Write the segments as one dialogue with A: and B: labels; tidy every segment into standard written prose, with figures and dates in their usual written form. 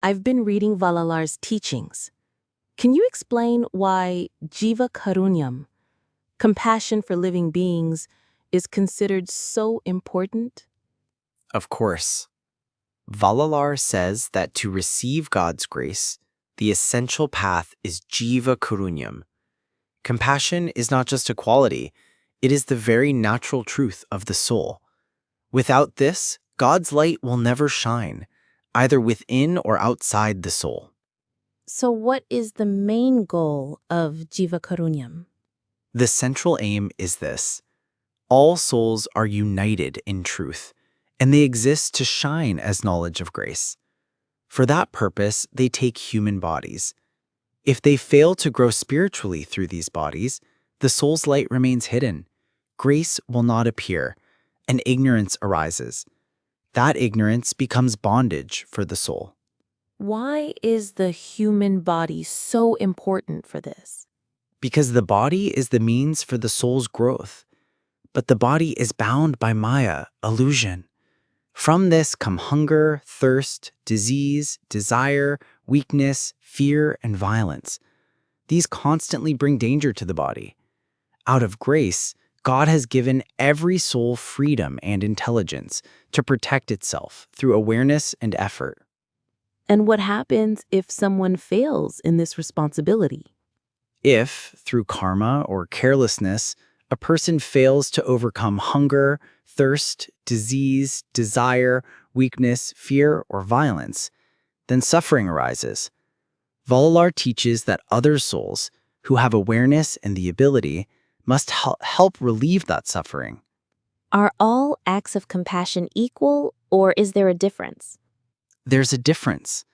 A: I've been reading Valalar's teachings. Can you explain why Jiva Karunyam, compassion for living beings, is considered so important?
B: Of course. Valalar says that to receive God's grace, the essential path is Jiva Karunyam. Compassion is not just a quality, it is the very natural truth of the soul. Without this, God's light will never shine, either within or outside the soul.
A: So what is the main goal of Jiva Karunyam?
B: The central aim is this: all souls are united in truth, and they exist to shine as knowledge of grace. For that purpose, they take human bodies. If they fail to grow spiritually through these bodies, the soul's light remains hidden. Grace will not appear, and ignorance arises. That ignorance becomes bondage for the soul.
A: Why is the human body so important for this?
B: Because the body is the means for the soul's growth. But the body is bound by Maya, illusion. From this come hunger, thirst, disease, desire, weakness, fear, and violence. These constantly bring danger to the body. Out of grace, God has given every soul freedom and intelligence to protect itself through awareness and effort.
A: And what happens if someone fails in this responsibility?
B: If, through karma or carelessness, a person fails to overcome hunger, thirst, disease, desire, weakness, fear, or violence, then suffering arises. Valalar teaches that other souls, who have awareness and the ability, must help relieve that suffering.
C: Are all acts of compassion equal, or is there a difference?
B: There's a difference.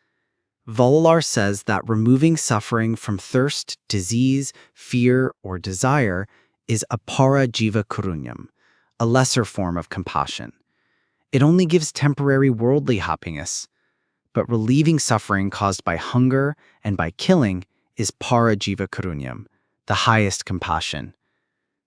B: Valalar says that removing suffering from thirst, disease, fear, or desire is apara jiva karunyam, a lesser form of compassion. It only gives temporary worldly happiness, but relieving suffering caused by hunger and by killing is para jiva karunyam, the highest compassion.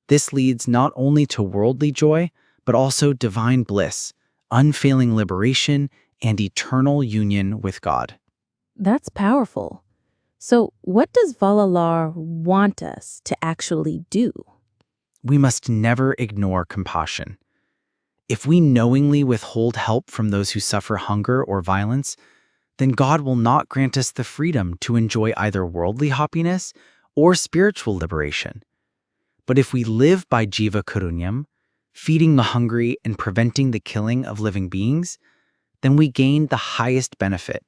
B: This leads not only to worldly joy, but also divine bliss, unfailing liberation, and eternal union with God.
A: That's powerful. So what does Valalar want us to actually do?
B: We must never ignore compassion. If we knowingly withhold help from those who suffer hunger or violence, then God will not grant us the freedom to enjoy either worldly happiness or spiritual liberation. But if we live by Jiva Karunyam, feeding the hungry and preventing the killing of living beings, then we gain the highest benefit,